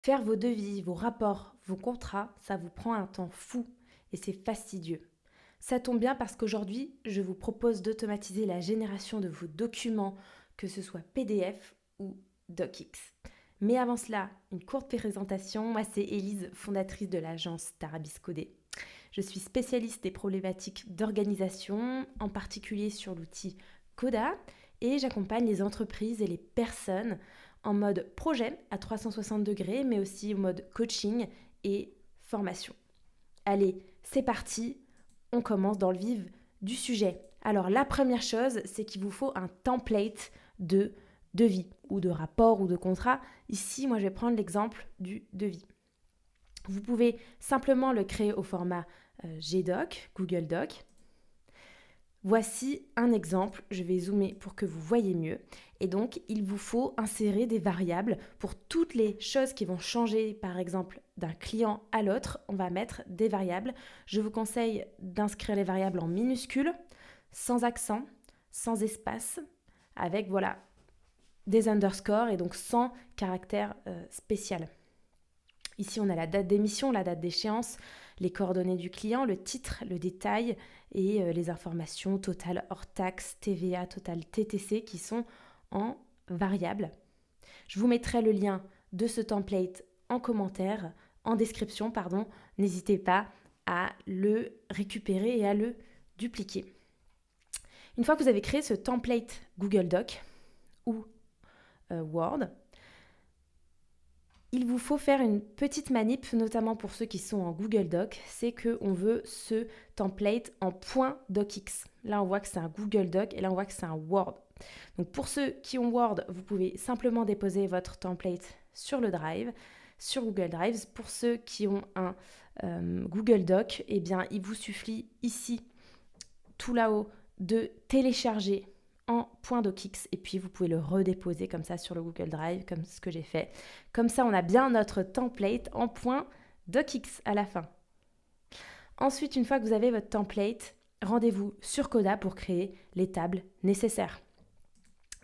Faire vos devis, vos rapports, vos contrats, ça vous prend un temps fou et c'est fastidieux. Ça tombe bien parce qu'aujourd'hui, je vous propose d'automatiser la génération de vos documents, que ce soit PDF ou DocX. Mais avant cela, une courte présentation. Moi, c'est Élise, fondatrice de l'agence Tarabiscodé. Je suis spécialiste des problématiques d'organisation, en particulier sur l'outil Coda, et j'accompagne les entreprises et les personnes en mode projet à 360 degrés, mais aussi au mode coaching et formation. Allez, c'est parti, on commence dans le vif du sujet. Alors la première chose, c'est qu'il vous faut un template de devis ou de rapport ou de contrat. Ici, moi, je vais prendre l'exemple du devis. Vous pouvez simplement le créer au format GDoc, Google Doc. Voici un exemple, je vais zoomer pour que vous voyez mieux. Et donc, il vous faut insérer des variables pour toutes les choses qui vont changer, par exemple, d'un client à l'autre. On va mettre des variables. Je vous conseille d'inscrire les variables en minuscules, sans accent, sans espace, avec voilà des underscores et donc sans caractère spécial. Ici, on a la date d'émission, la date d'échéance, les coordonnées du client, le titre, le détail et les informations totales hors taxe, TVA, total TTC qui sont en variable. Je vous mettrai le lien de ce template en commentaire, en description, pardon. N'hésitez pas à le récupérer et à le dupliquer. Une fois que vous avez créé ce template Google Doc ou Word, il vous faut faire une petite manip, notamment pour ceux qui sont en Google Doc, c'est qu'on veut ce template en .docx. Là, on voit que c'est un Google Doc et là, on voit que c'est un Word. Donc, pour ceux qui ont Word, vous pouvez simplement déposer votre template sur le Drive, sur Google Drive. Pour ceux qui ont un Google Doc, eh bien, il vous suffit ici, tout là-haut, de télécharger en .docx et puis vous pouvez le redéposer comme ça sur le Google Drive, comme ce que j'ai fait. Comme ça, on a bien notre template en .docx à la fin. Ensuite, une fois que vous avez votre template, rendez-vous sur Coda pour créer les tables nécessaires.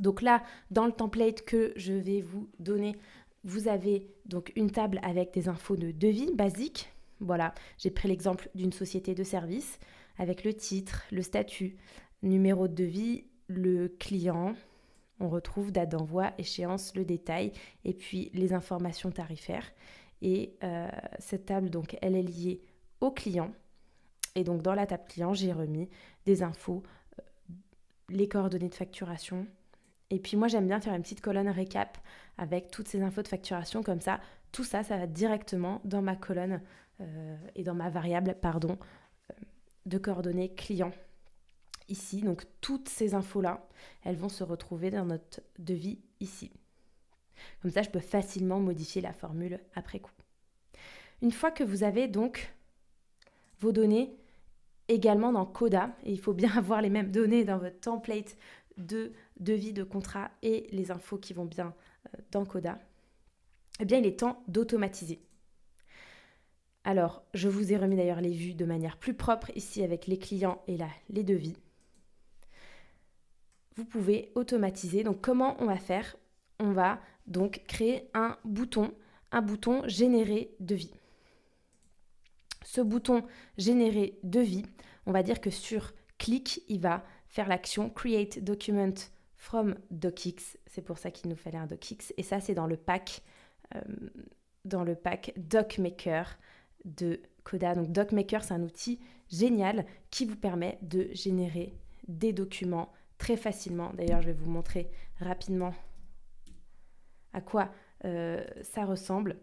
Donc là, dans le template que je vais vous donner, vous avez donc une table avec des infos de devis basiques. Voilà, j'ai pris l'exemple d'une société de service avec le titre, le statut, numéro de devis, le client, on retrouve date d'envoi, échéance, le détail et puis les informations tarifaires. Et cette table, donc, elle est liée au client. Et donc, dans la table client, j'ai remis des infos, les coordonnées de facturation. Et puis, moi, j'aime bien faire une petite colonne récap avec toutes ces infos de facturation. Comme ça, tout ça, ça va directement dans ma colonne et dans ma variable, pardon, de coordonnées client. Ici, donc toutes ces infos-là, elles vont se retrouver dans notre devis ici. Comme ça, je peux facilement modifier la formule après coup. Une fois que vous avez donc vos données également dans Coda, et il faut bien avoir les mêmes données dans votre template de devis, de contrat et les infos qui vont bien dans Coda, eh bien, il est temps d'automatiser. Alors, je vous ai remis d'ailleurs les vues de manière plus propre ici avec les clients et là, les devis. Vous pouvez automatiser. Donc, comment on va faire? On va donc créer un bouton générer devis. Ce bouton générer devis, on va dire que sur clic, il va faire l'action create document from docx. C'est pour ça qu'il nous fallait un docx. Et ça, c'est dans le pack DocMaker de Coda. Donc, DocMaker, c'est un outil génial qui vous permet de générer des documents très facilement. D'ailleurs, je vais vous montrer rapidement à quoi ça ressemble.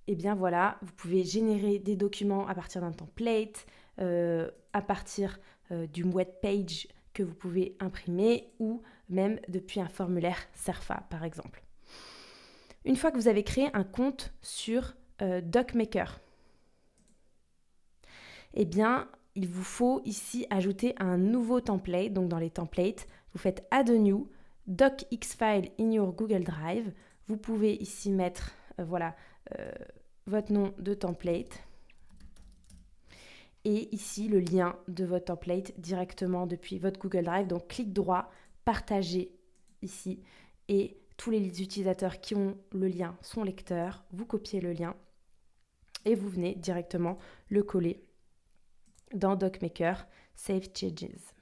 Et bien voilà, vous pouvez générer des documents à partir d'un template, à partir d'une web page que vous pouvez imprimer ou même depuis un formulaire Cerfa par exemple. Une fois que vous avez créé un compte sur DocMaker, eh bien, il vous faut ici ajouter un nouveau template. Donc dans les templates, vous faites Add a new, docxfile in your Google Drive. Vous pouvez ici mettre votre nom de template. Et ici, le lien de votre template directement depuis votre Google Drive. Donc clic droit, partager ici. Et tous les utilisateurs qui ont le lien sont lecteurs, vous copiez le lien et vous venez directement le coller dans DocMaker, Save Changes.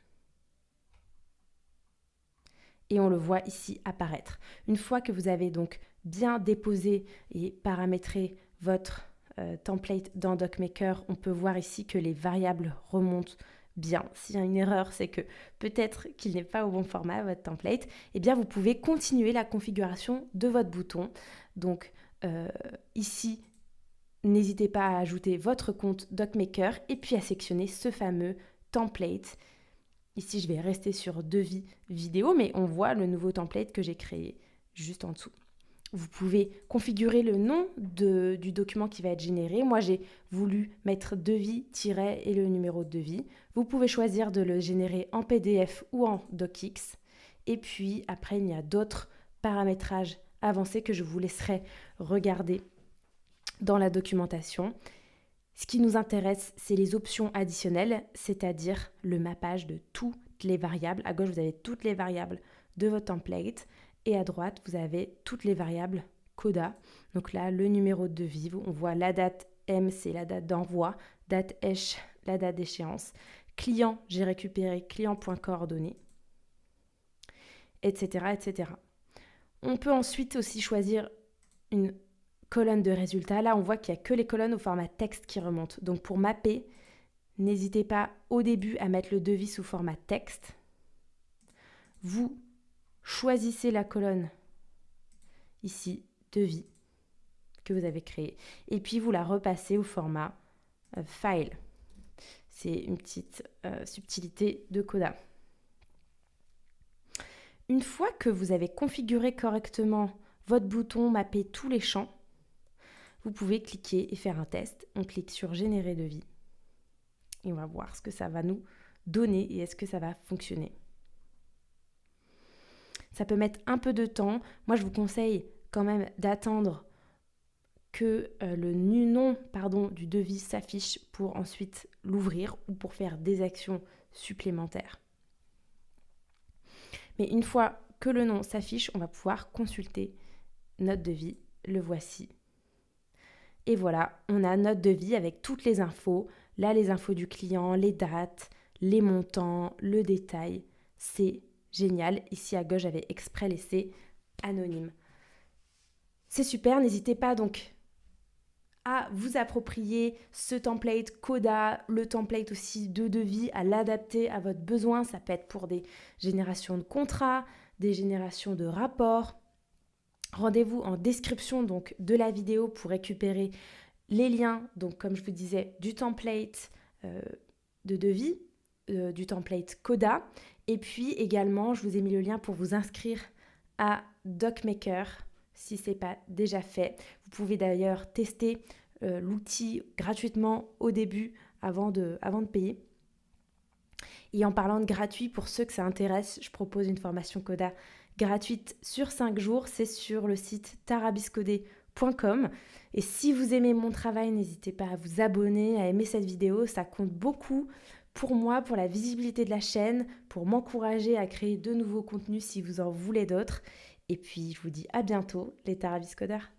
Et on le voit ici apparaître. Une fois que vous avez donc bien déposé et paramétré votre template dans DocMaker, on peut voir ici que les variables remontent bien. S'il y a une erreur, c'est que peut-être qu'il n'est pas au bon format, votre template. Eh bien, vous pouvez continuer la configuration de votre bouton. Donc, ici, n'hésitez pas à ajouter votre compte DocMaker et puis à sectionner ce fameux template. Ici, je vais rester sur devis vidéo, mais on voit le nouveau template que j'ai créé juste en dessous. Vous pouvez configurer le nom du document qui va être généré. Moi, j'ai voulu mettre devis et le numéro de devis. Vous pouvez choisir de le générer en PDF ou en DocX. Et puis, après, il y a d'autres paramétrages avancés que je vous laisserai regarder dans la documentation. Ce qui nous intéresse, c'est les options additionnelles, c'est-à-dire le mappage de toutes les variables. À gauche, vous avez toutes les variables de votre template. Et à droite, vous avez toutes les variables CODA. Donc là, le numéro de devis, on voit la date M, c'est la date d'envoi, date ECH, la date d'échéance. Client, j'ai récupéré client.coordonnées, etc., etc. On peut ensuite aussi choisir une colonne de résultats. Là, on voit qu'il n'y a que les colonnes au format texte qui remontent. Donc pour mapper, n'hésitez pas au début à mettre le devis sous format texte. Vous choisissez la colonne ici, devis, que vous avez créée. Et puis, vous la repassez au format file. C'est une petite subtilité de Coda. Une fois que vous avez configuré correctement votre bouton, mappé tous les champs, vous pouvez cliquer et faire un test. On clique sur Générer devis. Et on va voir ce que ça va nous donner et est-ce que ça va fonctionner. Ça peut mettre un peu de temps. Moi, je vous conseille quand même d'attendre que le nom du devis s'affiche pour ensuite l'ouvrir ou pour faire des actions supplémentaires. Mais une fois que le nom s'affiche, on va pouvoir consulter notre devis. Le voici. Et voilà, on a notre devis avec toutes les infos. Là, les infos du client, les dates, les montants, le détail. C'est génial. Ici à gauche, j'avais exprès laissé anonyme. C'est super, n'hésitez pas donc à vous approprier ce template Coda, le template aussi de devis, à l'adapter à votre besoin. Ça peut être pour des générations de contrats, des générations de rapports. Rendez-vous en description donc de la vidéo pour récupérer les liens, donc comme je vous disais, du template de devis, du template Coda. Et puis également, je vous ai mis le lien pour vous inscrire à DocMaker si ce n'est pas déjà fait. Vous pouvez d'ailleurs tester l'outil gratuitement au début avant de payer. Et en parlant de gratuit, pour ceux que ça intéresse, je propose une formation Coda gratuite sur 5 jours. C'est sur le site tarabiscodé.com. Et si vous aimez mon travail, n'hésitez pas à vous abonner, à aimer cette vidéo. Ça compte beaucoup pour moi, pour la visibilité de la chaîne, pour m'encourager à créer de nouveaux contenus si vous en voulez d'autres. Et puis, je vous dis à bientôt, les Tarabiscodeurs.